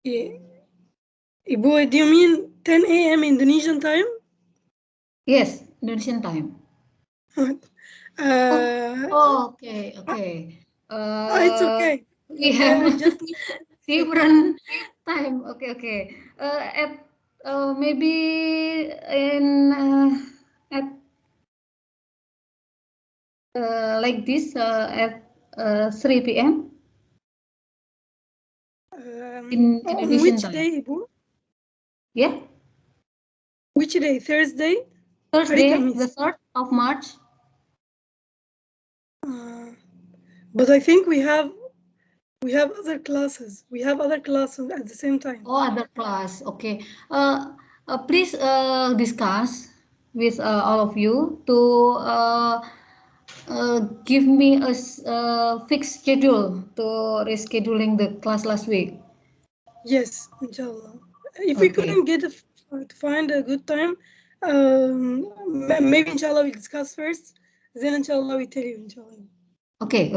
Ibu, do you mean 10 a.m. Indonesian time? Yes, Indonesian time. Okay. It's okay. We have I just different time. Okay. At maybe in at like this at 3 p.m. in Indonesian which time. day, Ibu? Yeah. Which day? Thursday? Thursday, the 3rd of March. But I think we have other classes. We have other classes at the same time. Oh, other class. Okay. Please discuss with all of you to give me a fixed schedule to rescheduling the class last week. Yes, inshallah. If we couldn't get to find a good time, maybe inshallah we discuss first. Then inshallah we tell you inshallah. Okay.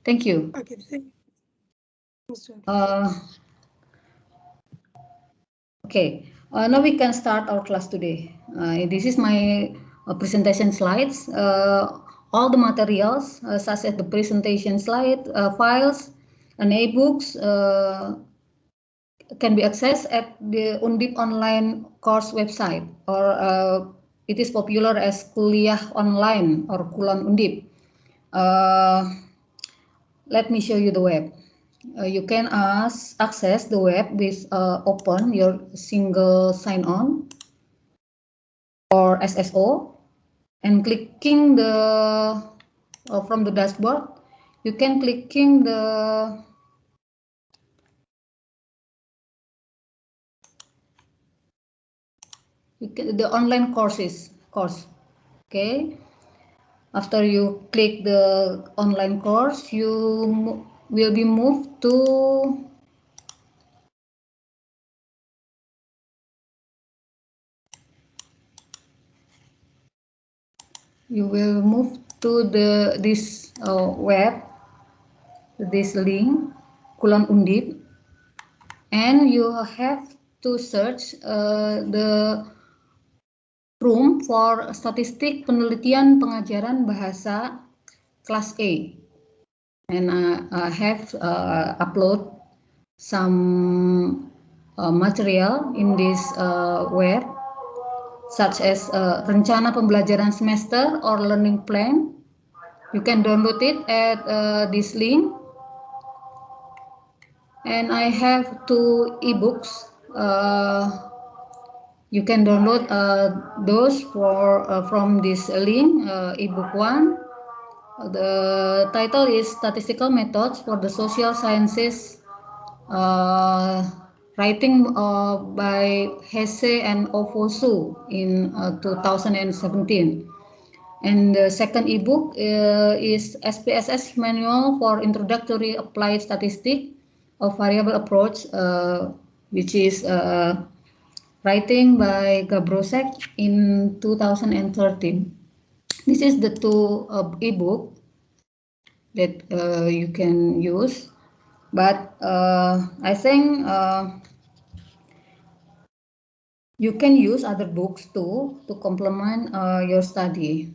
Thank you. Okay, thank you. Okay. Now we can start our class today. This is my presentation slides. All the materials, such as the presentation slide, files, and e-books, can be accessed at the Undip online course website, or it is popular as Kuliah Online or Kulon Undip. Let me show you the web. You can access the web with open your single sign-on or SSO, and clicking the from the dashboard, you can clicking the online course. Okay. After you click the online course, you will be moved to this web, this link, Kulon Undip, and you have to search the room for statistik penelitian pengajaran bahasa kelas A, and I have upload some material in this web, such as rencana pembelajaran semester or learning plan. You can download it at this link, and I have 2 ebooks. You can download those from this link. Ebook 1, the title is Statistical Methods for the Social Sciences, writing by Hesse and Ofosu in 2017. And the second ebook is SPSS Manual for Introductory Applied Statistics of Variable Approach, which is writing by Gabrosek in 2013. This is the 2 ebook that you can use, but I think you can use other books too to complement your study.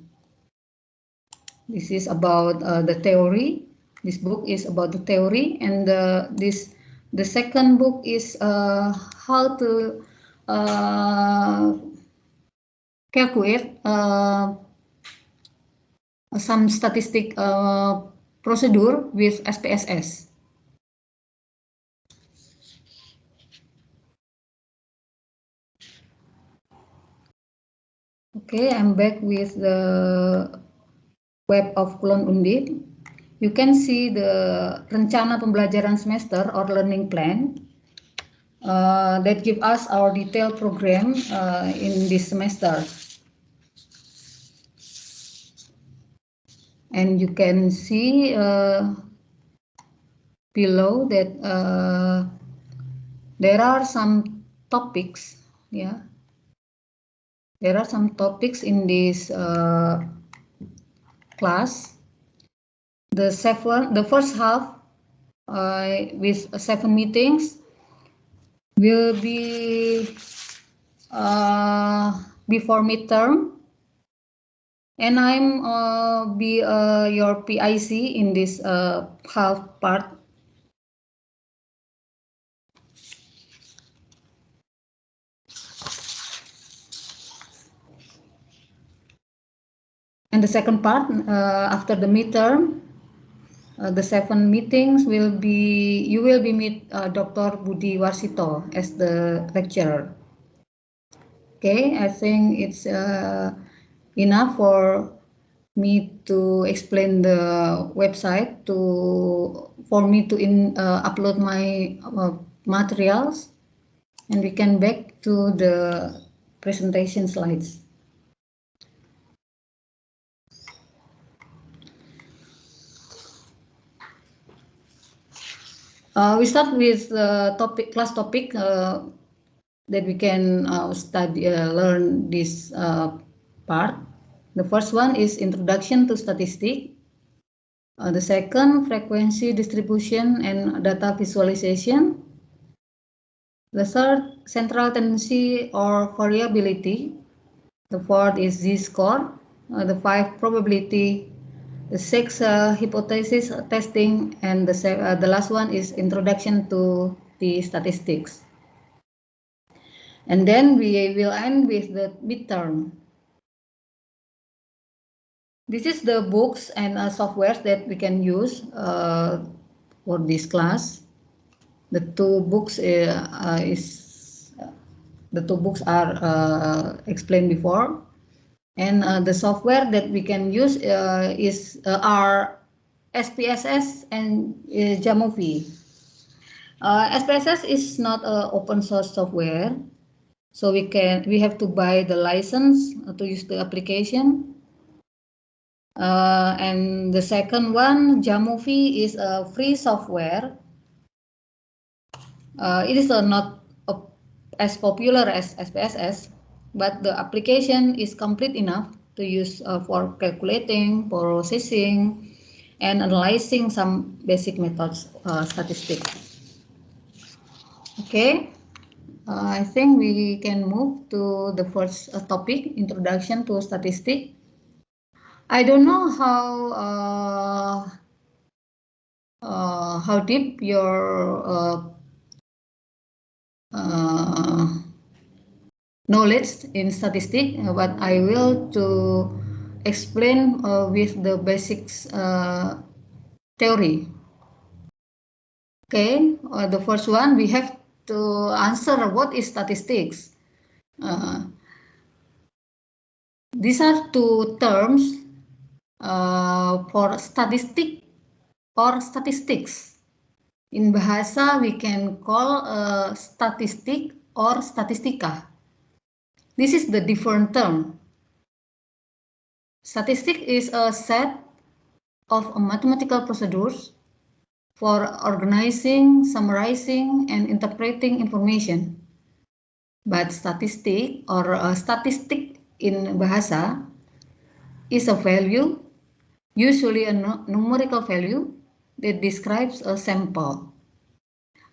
This is about the theory. This book is about the theory, and the second book is how to calculate some statistic procedure with SPSS. Okay, I'm back with the web of Kulon Undip. You can see the rencana pembelajaran semester or learning plan that give us our detailed program in this semester. And you can see below that there are some topics. Yeah, there are some topics in this class. The first half with 7 meetings will be before midterm, and I'm be your PIC in this half part. And the second part, after the midterm, the 7 meetings will be, you will be meet Dr. Budi Warsito as the lecturer. Okay, I think it's enough for me to explain the website for me to upload my materials, and we can back to the presentation slides. We start with the class topic that we can learn this part. The first one is introduction to statistics. The second, frequency distribution and data visualization. The third, central tendency or variability. The fourth is z-score. The fifth, probability. The sixth, hypothesis testing. And the last one is introduction to the statistics. And then we will end with the midterm. This is the books and softwares that we can use for this class. The two books are explained before, and the software that we can use is our SPSS and Jamovi. SPSS is not open source software, so we have to buy the license to use the application. And the second one, Jamovi, is a free software. It is not as popular as SPSS, but the application is complete enough to use for calculating, processing, and analyzing some basic methods statistics. Okay, I think we can move to the first topic, introduction to statistics. I don't know how deep your knowledge in statistics, but I will to explain with the basics theory. Okay, the first one, we have to answer what is statistics. These are two terms for statistic or statistics. In Bahasa, we can call statistic or statistika. This is the different term. Statistic is a set of mathematical procedures for organizing, summarizing, and interpreting information. But statistic or statistic in Bahasa is a value, usually a numerical value, that describes a sample.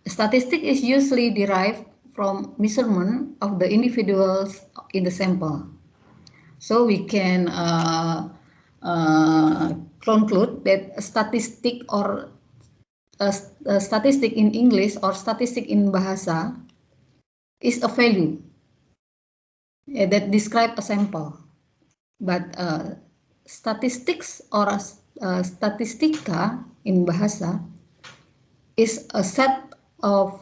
A statistic is usually derived from measurement of the individuals in the sample. So we can conclude that a statistic or a statistic in English or statistic in Bahasa is a value that describes a sample. But statistics or statistika in Bahasa is a set of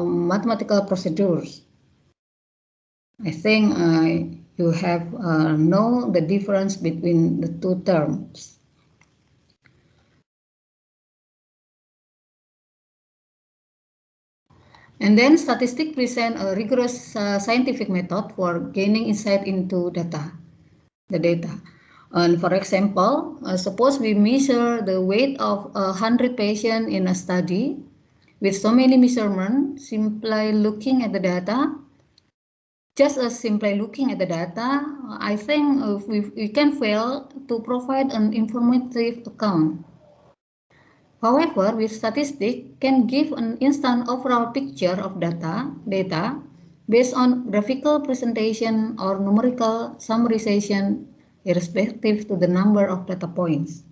mathematical procedures. I think you have know the difference between the two terms. And then statistics present a rigorous scientific method for gaining insight into the data. And for example, suppose we measure the weight of 100 patients in a study with so many measurements, simply looking at the data. Just as simply looking at the data, I think we can fail to provide an informative account. However, with statistics can give an instant overall picture of data based on graphical presentation or numerical summarization irrespective to the number of data points.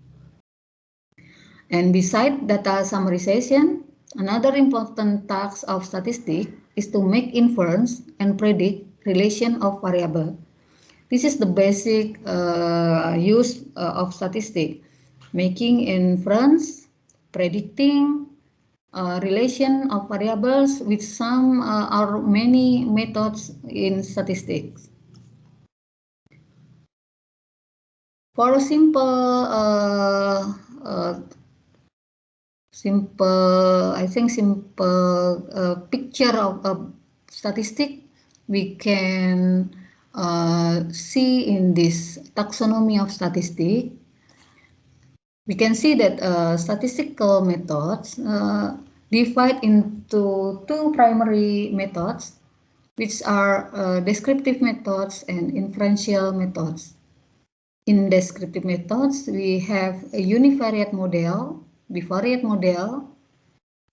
And beside data summarization, another important task of statistics is to make inference and predict relation of variable. This is the basic use of statistics, making inference, predicting relation of variables with some or many methods in statistics. For a simple picture of a statistic, we can see in this taxonomy of statistics. We can see that statistical methods divide into two primary methods, which are descriptive methods and inferential methods. In descriptive methods, we have a univariate model, bivariate model,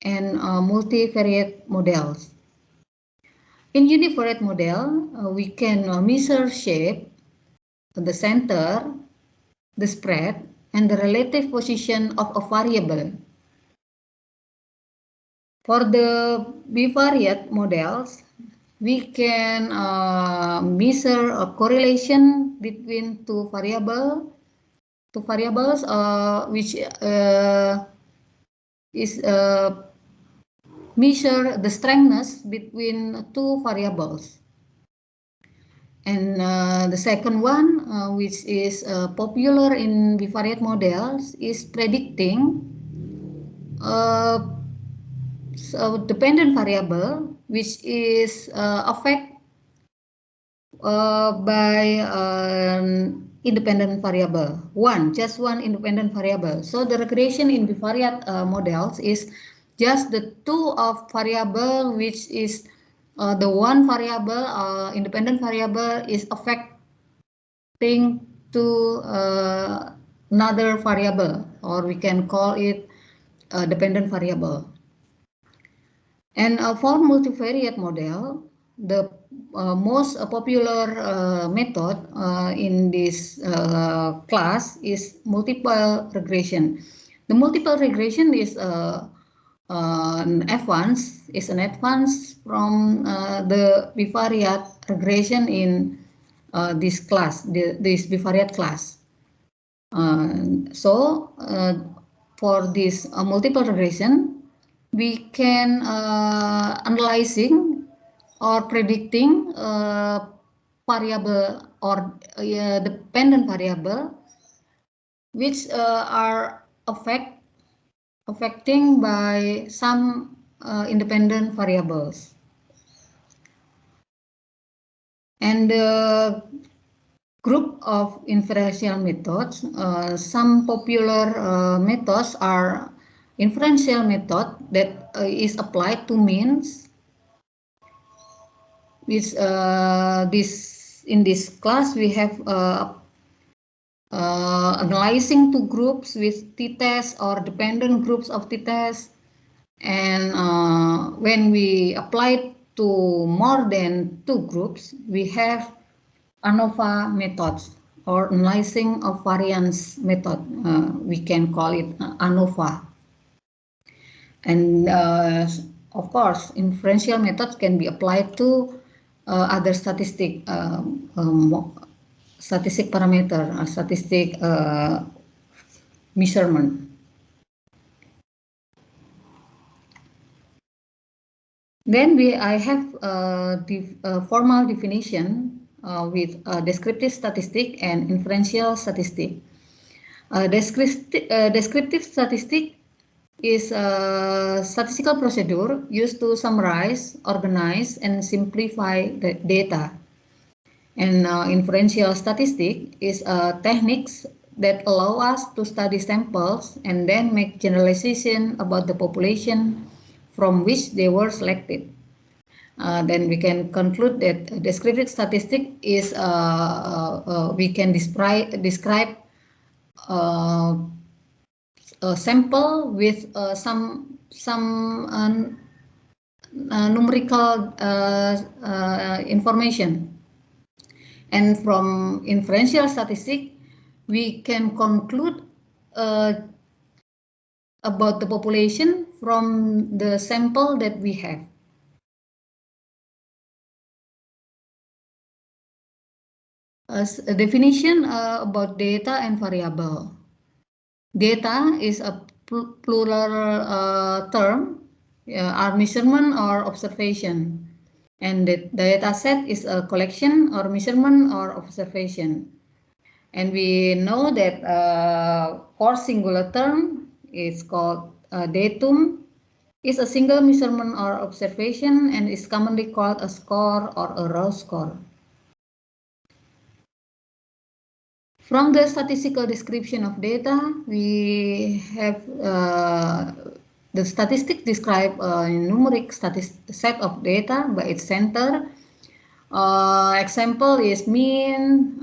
and multivariate models. In univariate model, we can measure shape, the center, the spread, and the relative position of a variable. For the bivariate models, we can measure a correlation between two variables, which is measure the strengthness between two variables. And the second one, which is popular in bivariate models, is predicting so dependent variable, which is affected by independent variable, just one independent variable. So the regression in bivariate models is just the two of variable, which is the one variable, independent variable, is affecting to another variable, or we can call it a dependent variable. And for multivariate model, the most popular method in this class is multiple regression. The multiple regression is an advance from the bivariate regression in this class, this bivariate class. So for this multiple regression, we can analyzing or predicting variable or dependent variable, which are affecting by some independent variables. And the group of inferential methods, some popular methods are inferential method that is applied to means, which in this class we have analyzing two groups with t-test or dependent groups of t-test, and when we apply to more than two groups, we have ANOVA methods or analyzing of variance method. We can call it ANOVA. And of course, inferential methods can be applied to other statistic parameter, statistic measurement. Then I have the formal definition with descriptive statistic and inferential statistic. Descriptive statistic is a statistical procedure used to summarize, organize, and simplify the data. And inferential statistic is techniques that allow us to study samples and then make generalization about the population from which they were selected. Then we can conclude that descriptive statistic is we can describe sample with some numerical information. And from inferential statistics, we can conclude about the population from the sample that we have. As a definition about data and variable. Data is a plural term, are measurement or observation. And the data set is a collection or measurement or observation. And we know that for singular term is called datum, is a single measurement or observation and is commonly called a score or a raw score. From the statistical description of data, we have the statistics describe a numeric set of data by its center. Example is mean,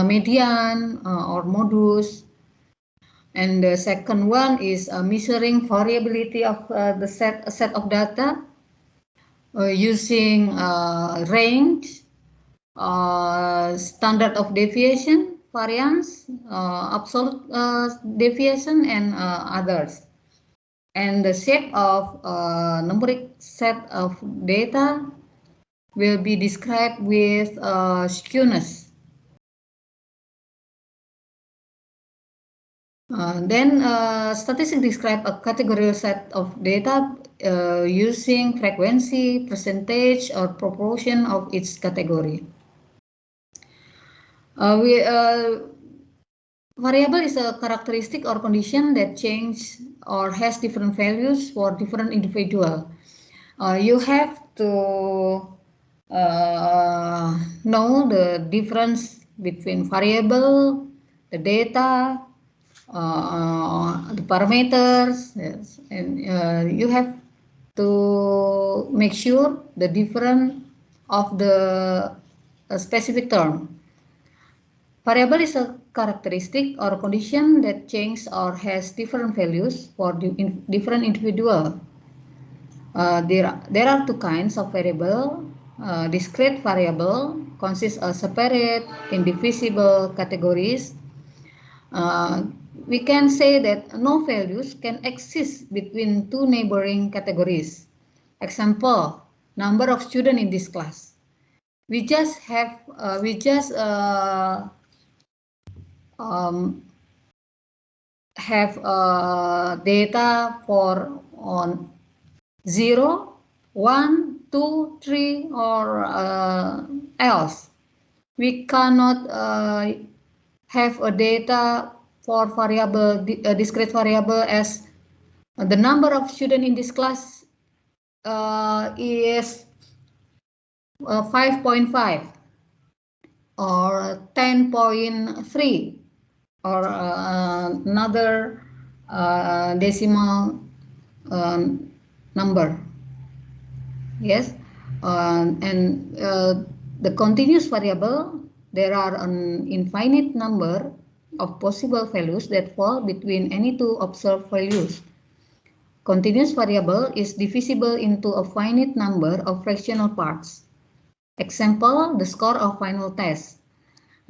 median, or modus. And the second one is measuring variability of the set of data using range, standard of deviation, variance, absolute deviation, and others. And the shape of numeric set of data will be described with skewness. Then statistics describe a categorical set of data using frequency, percentage, or proportion of each category. Variable is a characteristic or condition that change or has different values for different individual. You have to know the difference between variable, the data, the parameters, yes, and you have to make sure the difference of the specific term. Variable is a characteristic or condition that changes or has different values for different individual. There are two kinds of variable. Discrete variable consists of separate, indivisible categories. We can say that no values can exist between two neighboring categories. Example, number of students in this class. We just have data for on 0, 1, 2, 3, or else. We cannot have a data for variable, discrete variable as the number of students in this class is 5.5 or 10.3 or another decimal number. Yes, and the continuous variable, there are an infinite number of possible values that fall between any two observed values. Continuous variable is divisible into a finite number of fractional parts. Example, the score of final test.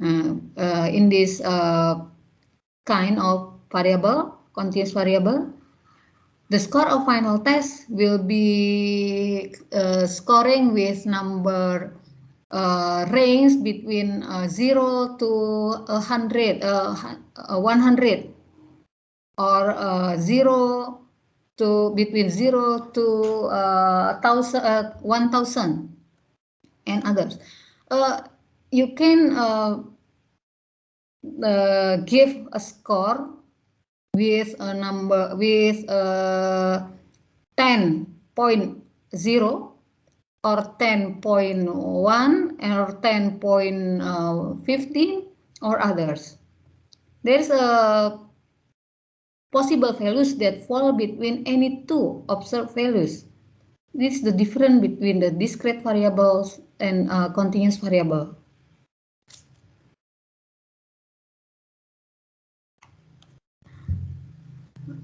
In this kind of variable, continuous variable, the score of final test will be scoring with number range between 0 to 100, 100, or 0 to between 0 to 1,000, and others. You can give a score with a number with 10.0 or 10.1 or 10.15 or others. There's a possible values that fall between any two observed values. This is the difference between the discrete variables and continuous variable.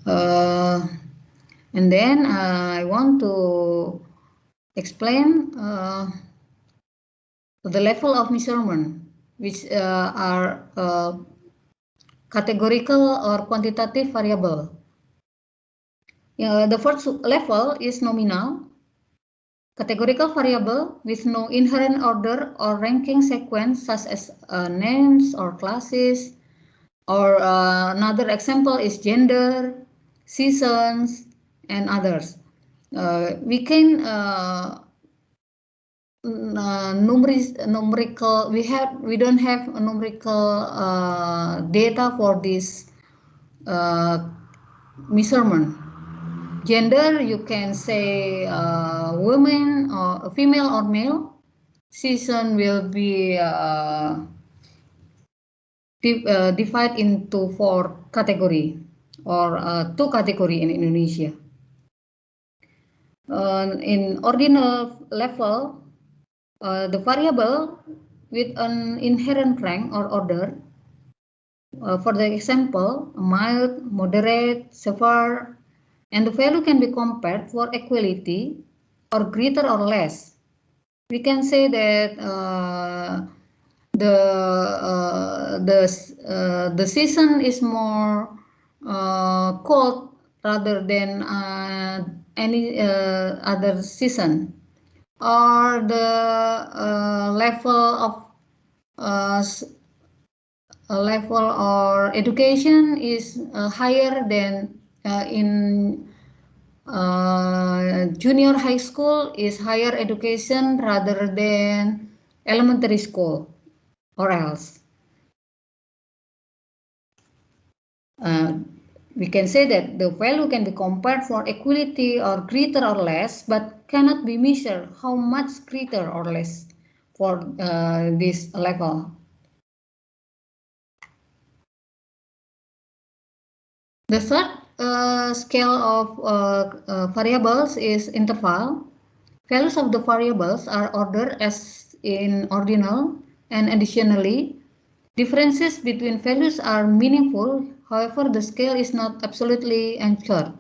And then I want to explain the level of measurement, which are categorical or quantitative variable. The first level is nominal, categorical variable with no inherent order or ranking sequence, such as names or classes. Or another example is gender, seasons, and others. We can numerical. We don't have a numerical data for this measurement. Gender, you can say women or female or male. Season will be divided into 4 category or 2 category in Indonesia. In ordinal level, the variable with an inherent rank or order, for the example, mild, moderate, severe, and the value can be compared for equality or greater or less. We can say that the season is more cold rather than any other season, or the level or education is higher than in junior high school is higher education rather than elementary school, or else. We can say that the value can be compared for equality or greater or less, but cannot be measured how much greater or less for this level. The third scale of variables is interval. Values of the variables are ordered as in ordinal, and additionally, differences between values are meaningful. However, the scale is not absolutely anchored.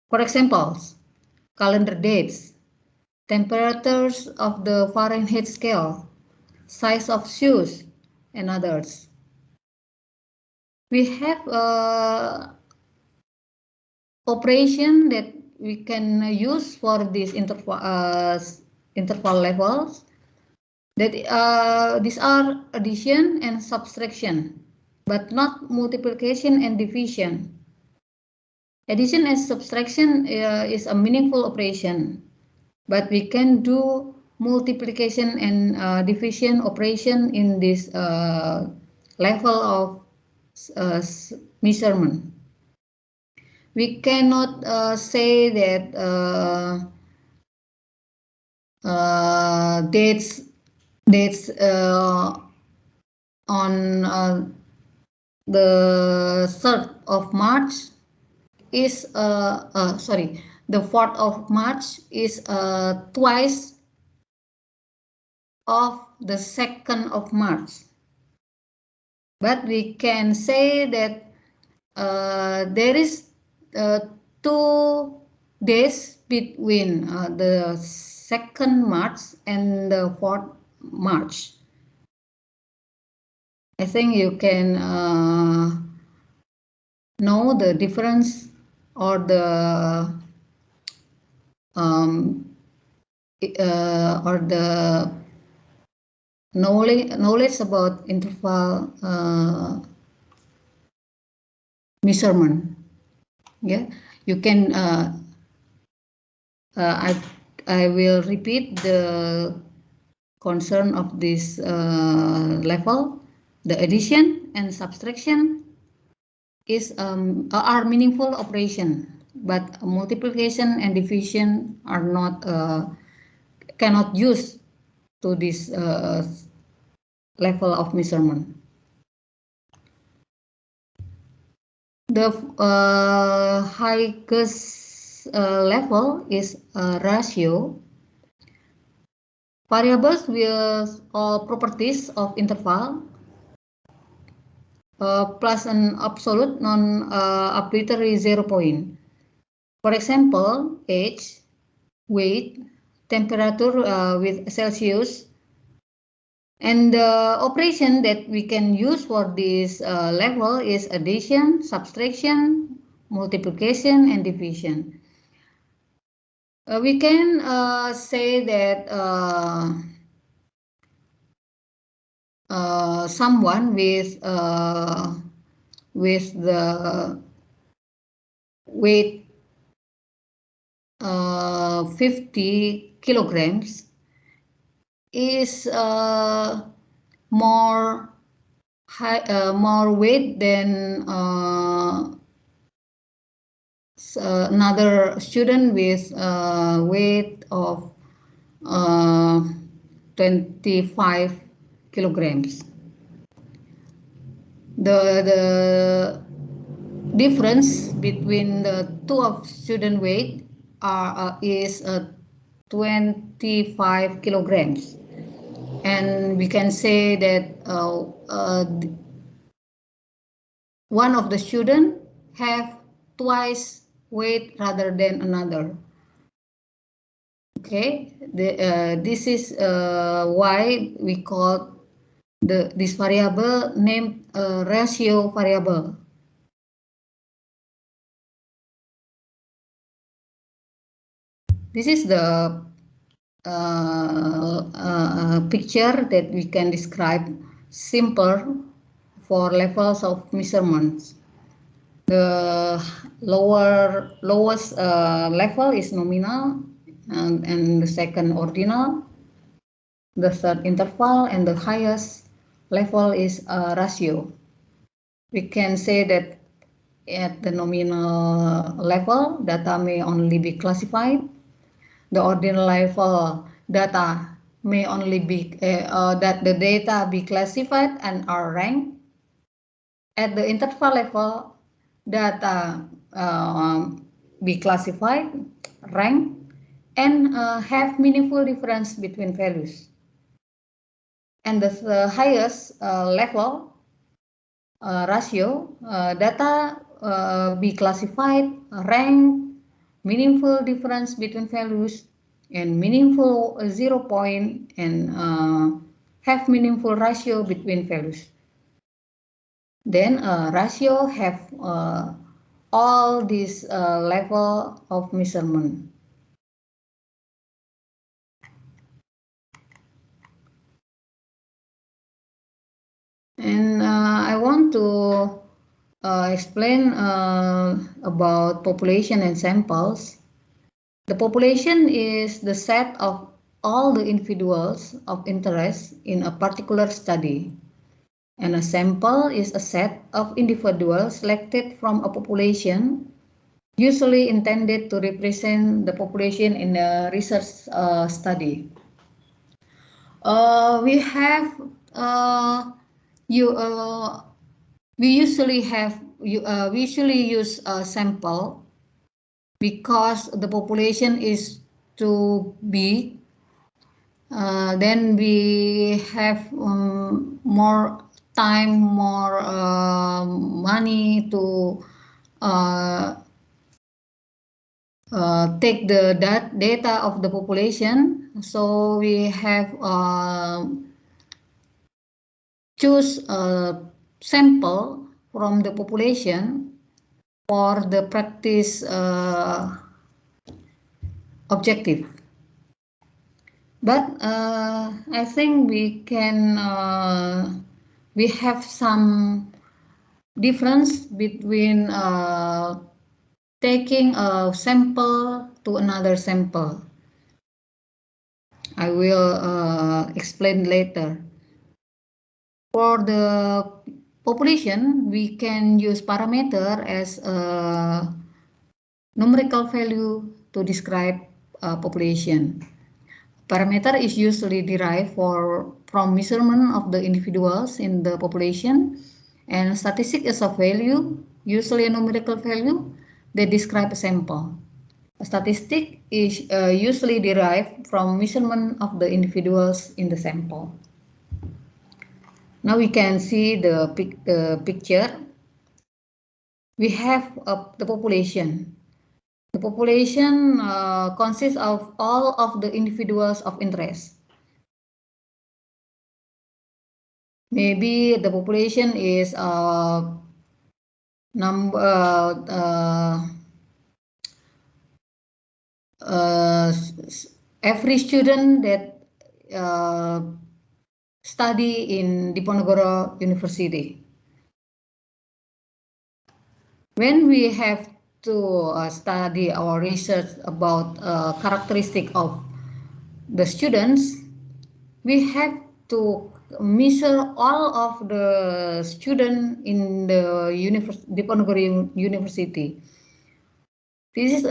For example, calendar dates, temperatures of the Fahrenheit scale, size of shoes, and others. We have operation that we can use for these interval levels. That these are addition and subtraction, but not multiplication and division. Addition and subtraction is a meaningful operation, but we can do multiplication and division operation in this level of measurement. We cannot say that dates on the 3rd of March is the 4th of March is twice of the 2nd of March. But we can say that there is 2 days between the 2nd March and the 4th March. I think you can know the difference or the knowledge about interval measurement. Yeah, you can. I will repeat the concern of this level. The addition and subtraction are meaningful operation, but multiplication and division are not cannot use to this level of measurement. The highest level is ratio. Variables with all properties of interval plus an absolute non-arbitrary 0 point. For example, age, weight, temperature with Celsius, and the operation that we can use for this level is addition, subtraction, multiplication, and division. We can say that someone with the weight 50 kilograms is more weight than another student with weight of 25 kilograms. The difference between the two of student weight is 25 kilograms, and we can say that one of the student have twice weight rather than another. Okay, this is why we call this variable named ratio variable. This is the picture that we can describe simple for levels of measurements. The lowest level is nominal, and the second ordinal, the third interval, and the highest level is ratio. We can say that at the nominal level, data may only be classified. The ordinal level, data may only be that the data be classified and are ranked. At the interval level, data be classified, ranked, and have meaningful difference between values. And the highest level ratio, data be classified, ranked, meaningful difference between values, and meaningful 0 point, and have meaningful ratio between values. Then ratio have all these level of measurement. And I want to explain about population and samples. The population is the set of all the individuals of interest in a particular study. And a sample is a set of individuals selected from a population, usually intended to represent the population in a research study. We usually use a sample because the population is too big. Then we have more time, more money to take the data of the population. So we have choose a sample from the population for the practice objective. But I think we have some difference between taking a sample to another sample. I will explain later. For the population, we can use parameter as a numerical value to describe population. Parameter is usually derived from measurement of the individuals in the population, and statistic is a value, usually a numerical value, that describe a sample. A statistic is usually derived from measurement of the individuals in the sample. Now we can see the picture. We have the population. The population consists of all of the individuals of interest. Maybe the population is every student that study in Diponegoro University. When we have to study or research about characteristic of the students, we have to measure all of the students in the Diponegoro University. This is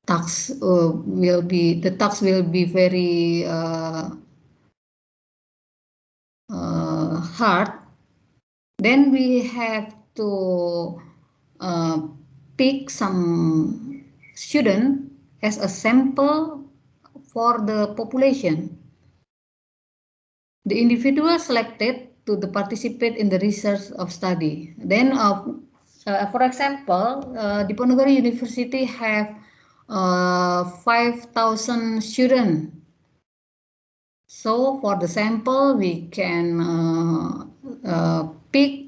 tax will be very hard. Then we have to pick some student as a sample for the population. The individual selected to the participate in the research of study. Then, for example, Diponegoro University have 5,000 students. So for the sample, we can pick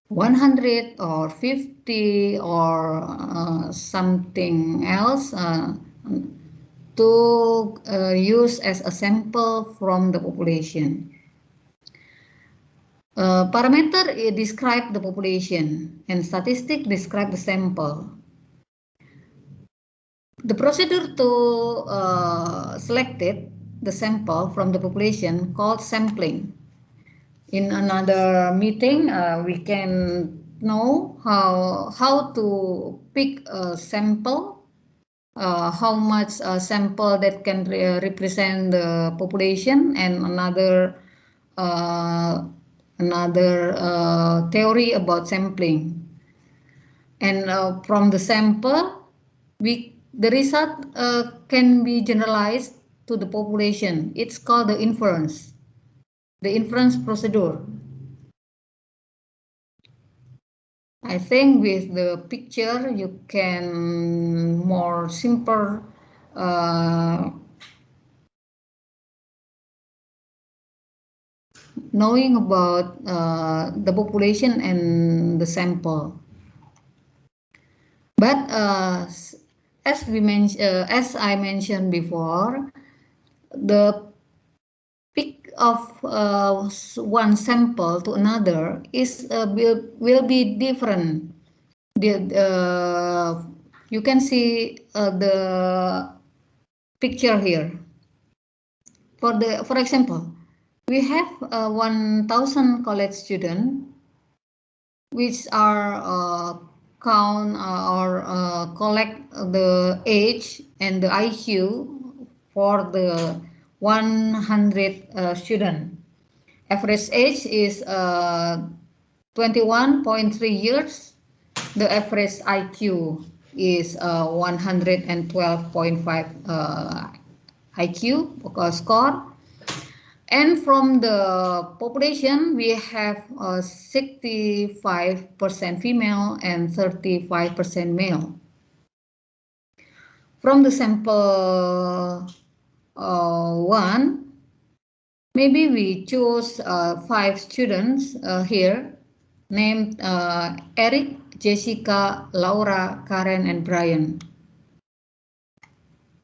100 or 50 or something else to use as a sample from the population. Parameter describe the population and statistic describe the sample. The procedure to select the sample from the population called sampling. In another meeting, we can know how to pick a sample, how much sample that can represent the population, and another theory about sampling. And from the sample, the result can be generalized to the population. It's called the inference procedure. I think with the picture you can more simple knowing about the population and the sample. But as I mentioned before, the pick of one sample to another is will be different. You can see the picture here. For example, we have 1,000 college students, which are count or collect the age and the IQ for the 100 students. Average age is 21.3 years. The average IQ is 112.5 IQ score. And from the population, we have 65% female and 35% male. From the sample 1, maybe we choose 5 students here named Eric, Jessica, Laura, Karen, and Brian.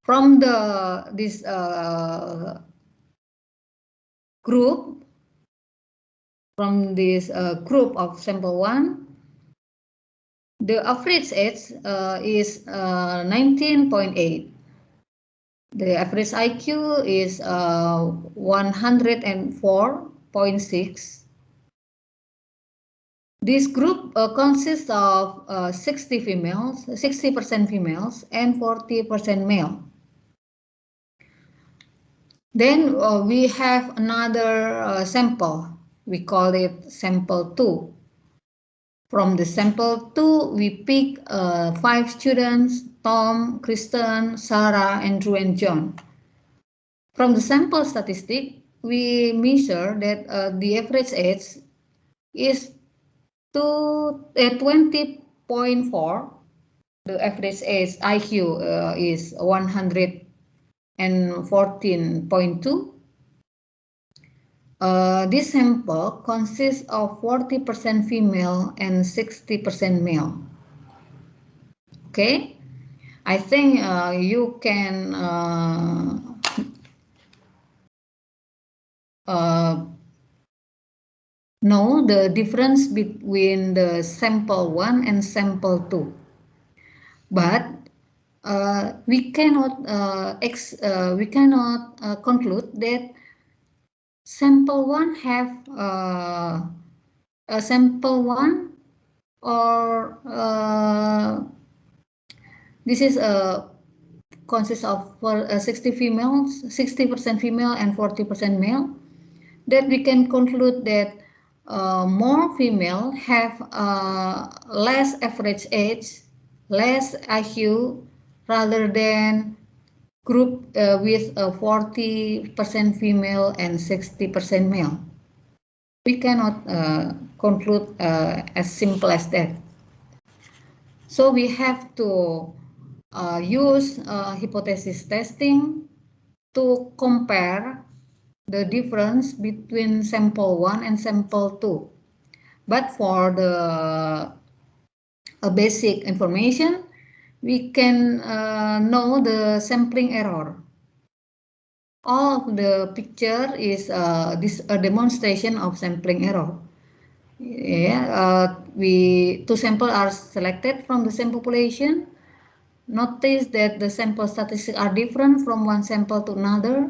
From this group, from this group of sample 1, the average age is 19.8. The average IQ is 104.6. This group consists of 60% females and 40% male. Then we have another sample. We call it sample 2. From the sample 2, we pick 5 students, Tom, Kristen, Sarah, Andrew, and John. From the sample statistic, we measure that the average age is 20.4. The average age IQ is 114.2. This sample consists of 40% female and 60% male. Okay, I think you can know the difference between the sample 1 and sample 2. But we cannot conclude that sample 1 have a sample 1 or this is consists of 60% female and 40% male. That we can conclude that more female have less average age, less IQ, rather than group with 40% female and 60% male. We cannot conclude as simple as that. So we have to use hypothesis testing to compare the difference between sample 1 and sample 2. But for the basic information, we can know the sampling error. All of the picture is a demonstration of sampling error. Yeah, two samples are selected from the same population. Notice that the sample statistics are different from one sample to another,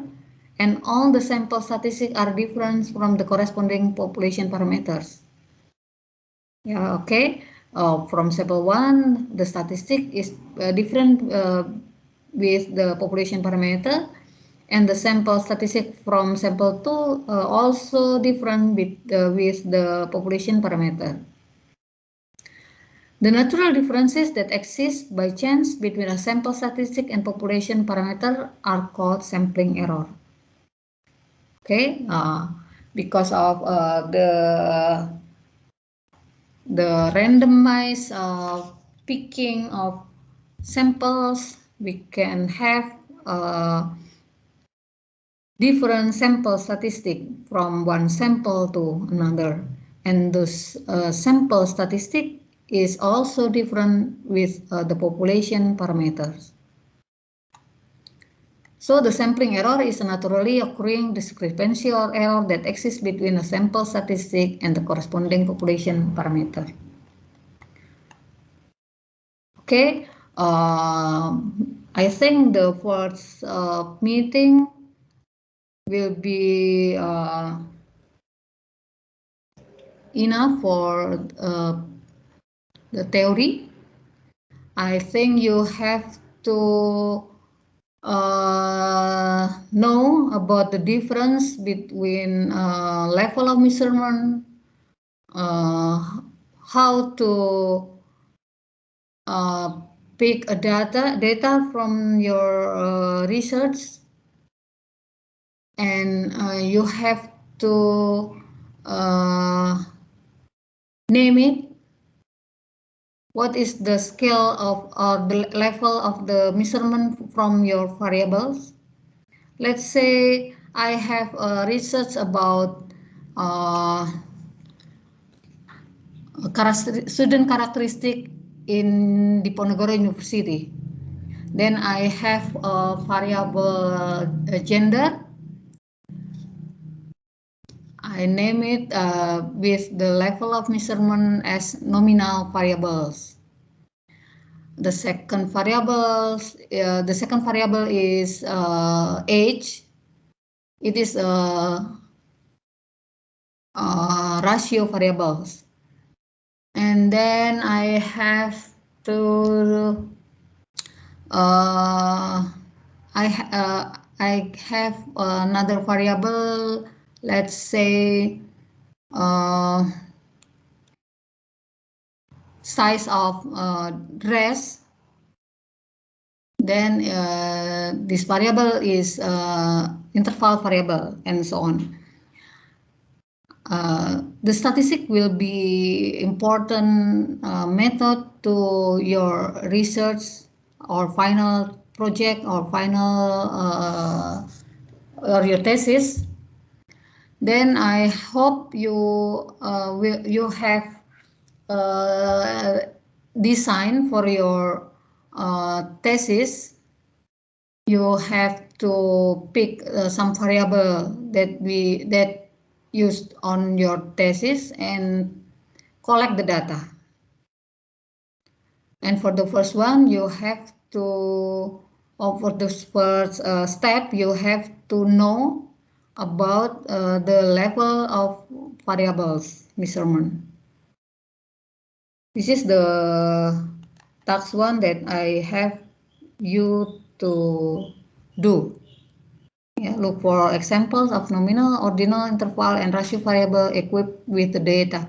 and all the sample statistics are different from the corresponding population parameters. Yeah, okay. From sample 1, the statistic is different with the population parameter, and the sample statistic from sample 2 also different with the population parameter. The natural differences that exist by chance between a sample statistic and population parameter are called sampling error. Okay, because of the randomized picking of samples, we can have different sample statistic from one sample to another, and those sample statistic is also different with the population parameters. So the sampling error is a naturally occurring discrepancy or error that exists between a sample statistic and the corresponding population parameter. Okay, I think the first meeting will be enough for the theory. I think you have to know about the difference between level of measurement, how to pick a data from your research, and you have to name it. What is the scale of or the level of the measurement from your variables? Let's say I have research about student characteristic in Diponegoro University. Then I have a variable gender. I name it with the level of measurement as nominal variables. The second variable is age. It is ratio variables. And then I have to I have another variable. Let's say size of dress, then this variable is interval variable, and so on. The statistic will be important method to your research or final project or final or your thesis. Then I hope you have design for your thesis. You have to pick some variable that used on your thesis and collect the data. And for the first one, you have to, or for the first step, you have to know about the level of variables measurement. This is the task one that I have you to do. Yeah, look for examples of nominal, ordinal, interval, and ratio variable equipped with the data.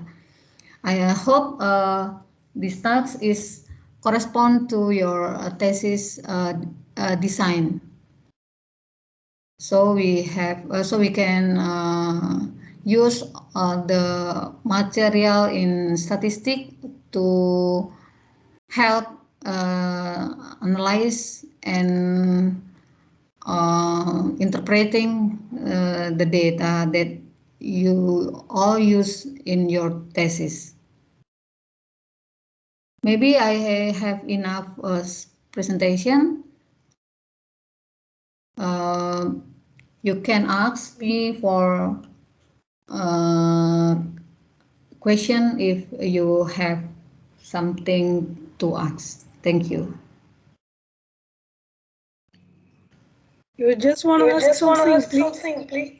I hope this task is correspond to your thesis design. So we can use the material in statistics to help analyze and interpreting the data that you all use in your thesis. Maybe I have enough presentation. You can ask me for question if you have something to ask. Thank you. You just want to ask something, please?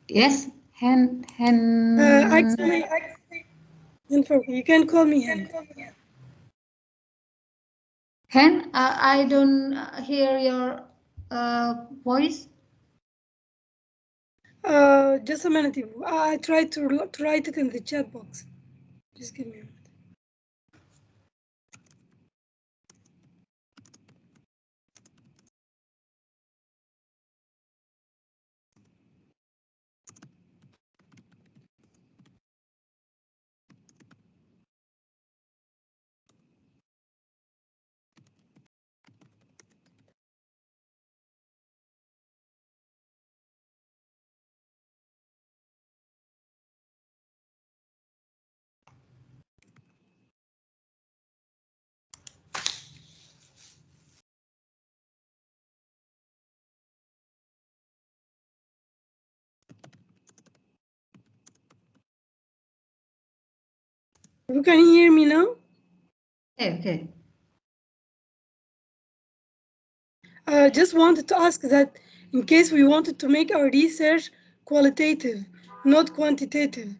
Yes, hand. Actually, you can call me Han. Han, I don't hear your voice. Just a minute. I tried to write it in the chat box. Just give me a minute. You can hear me now? Okay. Just wanted to ask that in case we wanted to make our research qualitative, not quantitative,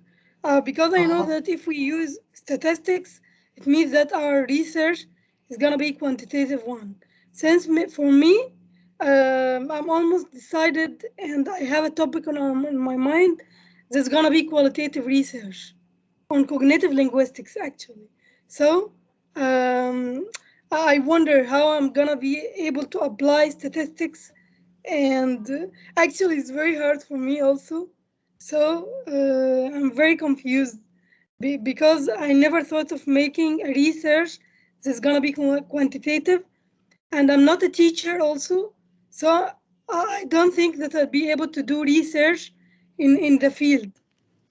because I know that if we use statistics, it means that our research is going to be quantitative one. Since for me, I'm almost decided and I have a topic on my mind that's going to be qualitative research on cognitive linguistics, actually. So I wonder how I'm gonna be able to apply statistics, and actually it's very hard for me also. So I'm very confused because I never thought of making a research that's gonna be quantitative, and I'm not a teacher also. So I don't think that I'll be able to do research in the field,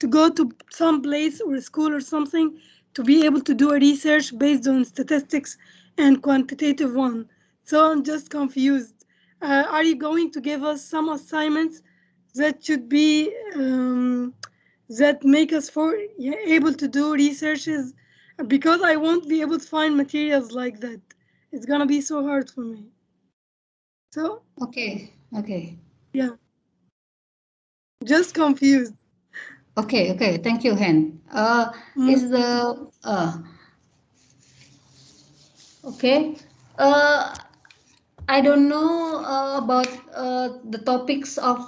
to go to some place or a school or something to be able to do a research based on statistics and quantitative one. So I'm just confused. Are you going to give us some assignments that should be that make us able to do researches? Because I won't be able to find materials like that. It's gonna be so hard for me. So Okay. Yeah, just confused. Okay. Thank you, Han. Is the okay? I don't know about the topics of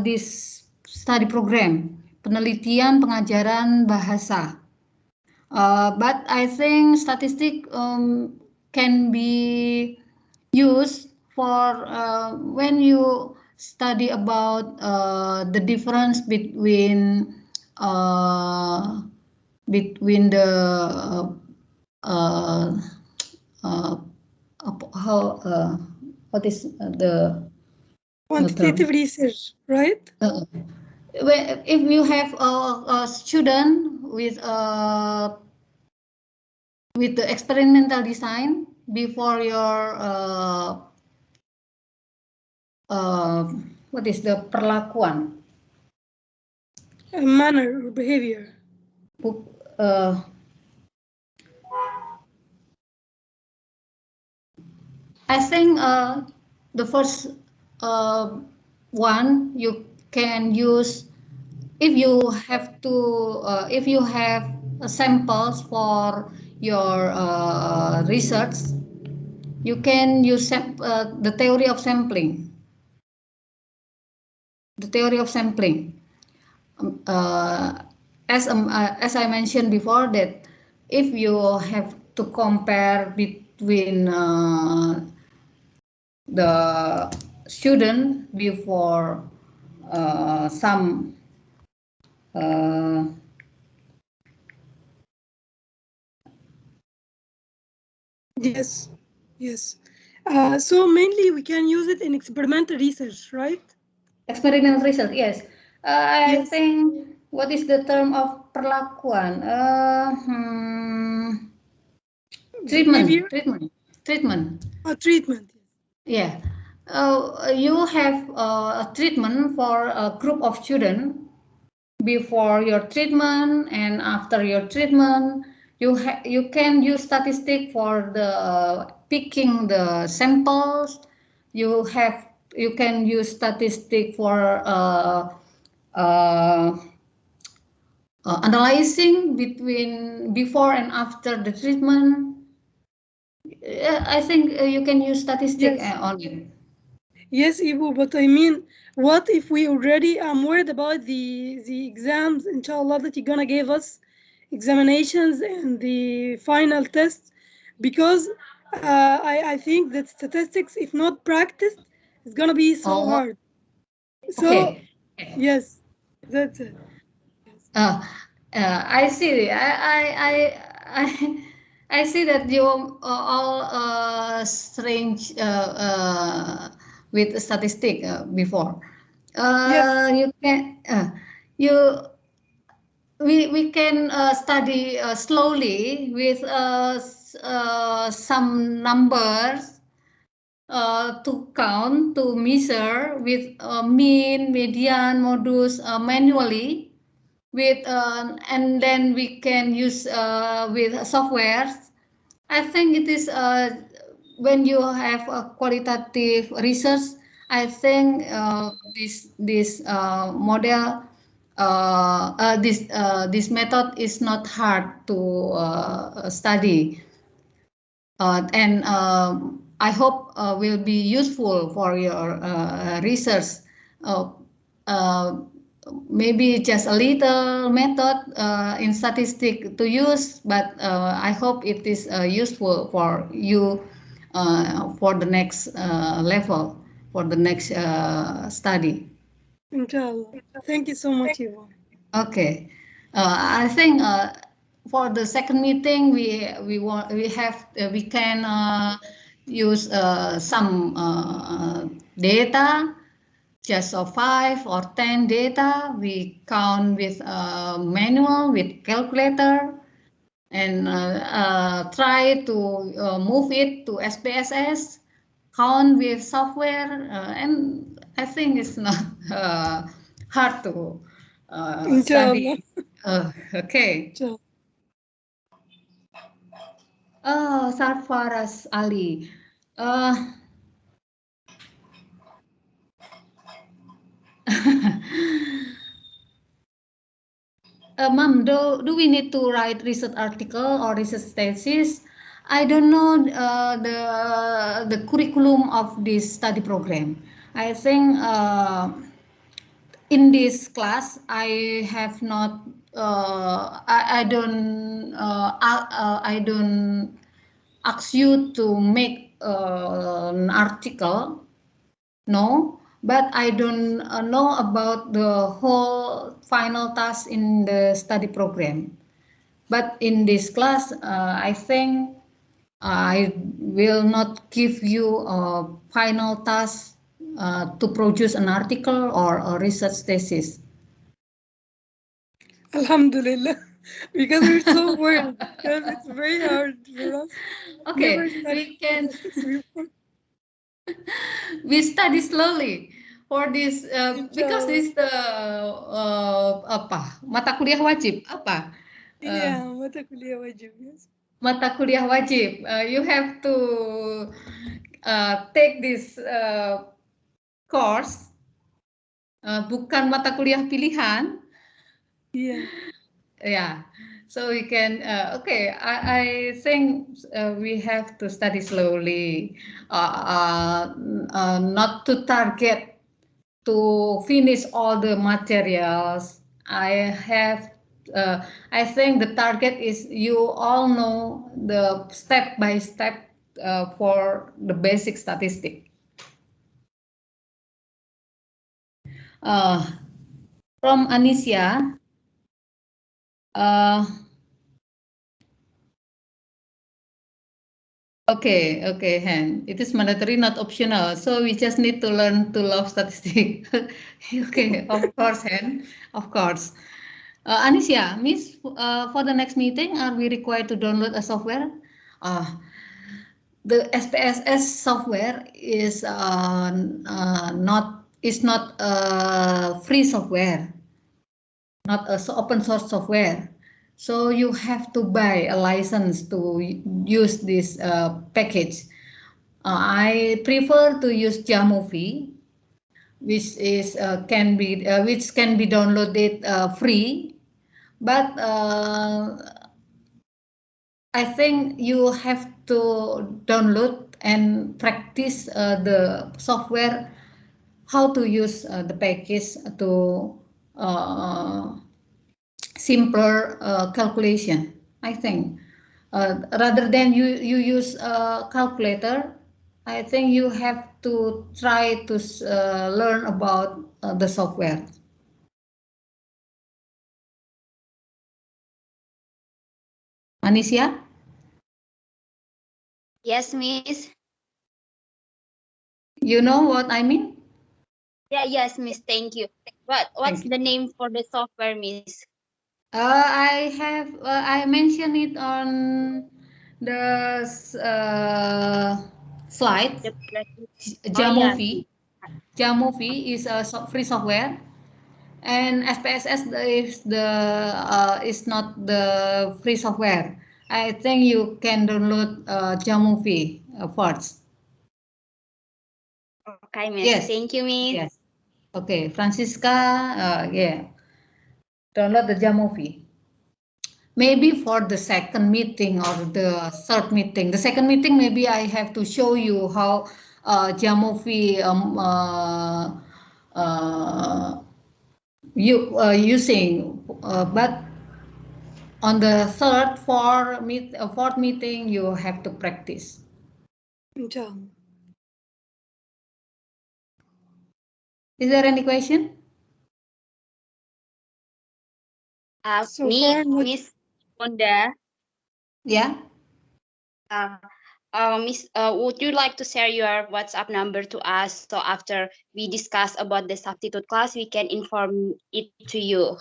this study program, penelitian pengajaran bahasa. But I think statistic can be used for when you study about the difference between the uh, uh, how what is the Quantitative term? research, right? If you have a student with the experimental design before your what is the perlakuan Manner or behavior. book I think the first one you can use if you have samples for your research, you can use the theory of sampling. The theory of sampling, as I mentioned before, that if you have to compare between the student before some uh, Yes, yes. So mainly we can use it in experimental research, right? experimental research, yes. I Yes. think what is the term of perlakuan? Behavior Treatment. or treatment. Yeah. You have a treatment for a group of students before your treatment and after your treatment. You can use statistic for the picking the samples. You can use statistic for uh, analyzing between before and after the treatment. I think you can use statistic Yes. on it. Yes, Ibu, but I mean, what if we already, I'm worried about the exams, inshallah, that you're gonna give us, examinations and the final tests, because I think that statistics, if not practiced, is gonna be so Oh, hard. So, okay. yes, that's it. Uh, I see. I see that you all strange with statistic before. Yes, You can you we can study slowly with some numbers to count to measure with mean, median, modus manually with and then we can use with software. I think it is when you have a qualitative research. I think this model this method is not hard to study and I hope will be useful for your research. Uh, uh, Maybe just a little method in statistic to use, but I hope it is useful for you for the next level, for the next study. inshallah. Thank you so much, Ibu. Okay, I think for the second meeting we can use some data, just 5 or 10 data. We count with manual with calculator and try to move it to SPSS, count with software, and I think it's not hard to Inshallah. study. Okay. Inshallah. Oh, Sarfaraz Ali. Uh, Ma'am, do we need to write research article or research thesis? I don't know the curriculum of this study program. I think in this class I have not I don't ask you to make an article, no, but I don't know about the whole final task in the study program. But in this class, I think I will not give you a final task to produce an article or a research thesis. Alhamdulillah, because we're so bored, because it's very hard for us. Okay, Never studied we can before. we study slowly for this because Inshallah. this the apa mata kuliah wajib apa Yeah, mata kuliah wajib, yes. mata kuliah wajib. You have to take this course, bukan mata kuliah pilihan. Yeah. Yeah, so we can okay, I think we have to study slowly, not to target to finish all the materials. I think the target is you all know the step by step for the basic statistic. From Anisha, okay, Han. It is mandatory, not optional. So we just need to learn to love statistics. Okay, of course, Han. Of course. Anisha, Miss, for the next meeting, are we required to download a software? The SPSS software is not free software, not a open source software. So you have to buy a license to use this package. I prefer to use Jamovie, which is which can be downloaded free, but I think you have to download and practice the software, how to use the package to uh, simpler calculation. I think rather than you use a calculator, I think you have to try to learn about the software. Anisha? Yes, Miss. You know what I mean? Yeah, yes, Miss. Thank you. What's Thank you. the name for the software, Miss? I mentioned it on the slide. The oh yeah. Jamovie. Jamovie is a free software, and SPSS is not the free software. I think you can download Jamovie first. Okay, Miss. Yes, Thank you, Miss. yes. Okay, Francisca, yeah, download the Jamovie. Maybe for the second meeting or the third meeting. The second meeting, maybe I have to show you how Jamovie using. But on the fourth meeting, you have to practice. Inshallah. Is there any question? So far, not. Miss Fonda. Yeah. Miss, would you like to share your WhatsApp number to us? So after we discuss about the substitute class, we can inform it to you.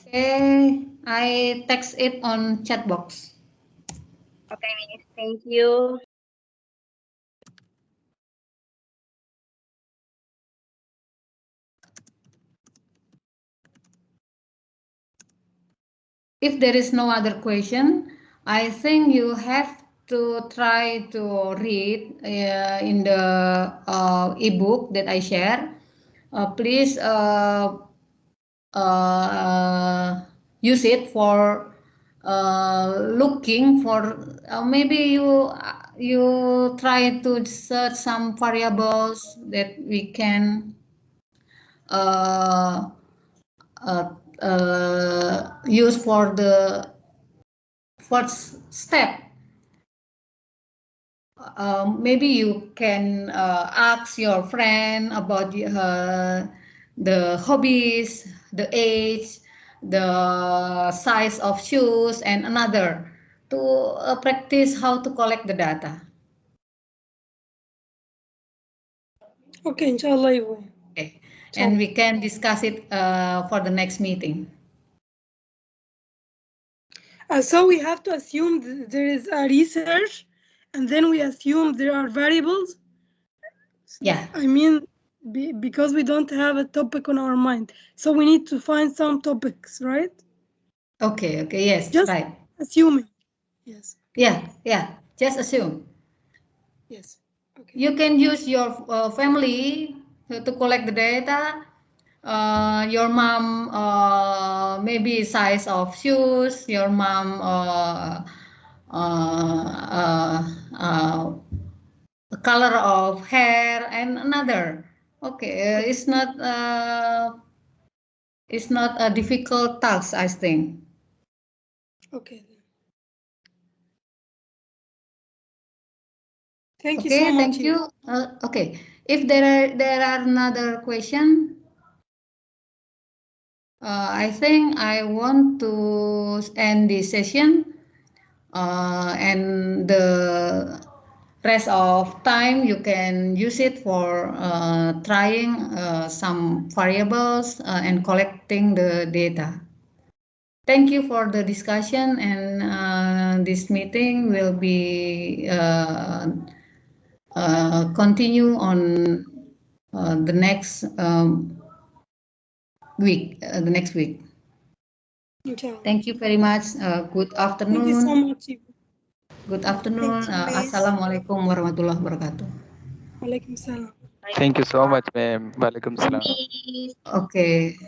Okay, I text it on chat box. Okay, Miss. Thank you. If there is no other question, I think you have to try to read in the ebook that I share. Please use it for looking for maybe you try to search some variables that we can uh, use for the first step. Maybe you can ask your friend about the hobbies, the age, the size of shoes, and another to practice how to collect the data. Okay, inshallah, Ibu. Okay, and we can discuss it for the next meeting. So we have to assume there is a research, and then we assume there are variables. Yeah. I mean, because we don't have a topic on our mind, so we need to find some topics, right? Okay. Okay. Yes. Just right. assuming. Yes. Yeah. Yeah. Just assume. Yes. Okay. You can use your family to collect the data. Your mom maybe size of shoes. Your mom color of hair and another. Okay, it's not a difficult task, I think. Okay. Thank you Okay, so much. thank you. Okay, if there are another question, I think I want to end this session, and the rest of time you can use it for trying some variables and collecting the data. Thank you for the discussion, and this meeting will be continue on the next week. The next week. Inshallah. Thank you very much. Good Thank you so afternoon. much. Ibu. Good afternoon. Assalamualaikum warahmatullahi wabarakatuh. Walaikum salam. Thank you so much, ma'am. Walaikum salam. Please. Okay.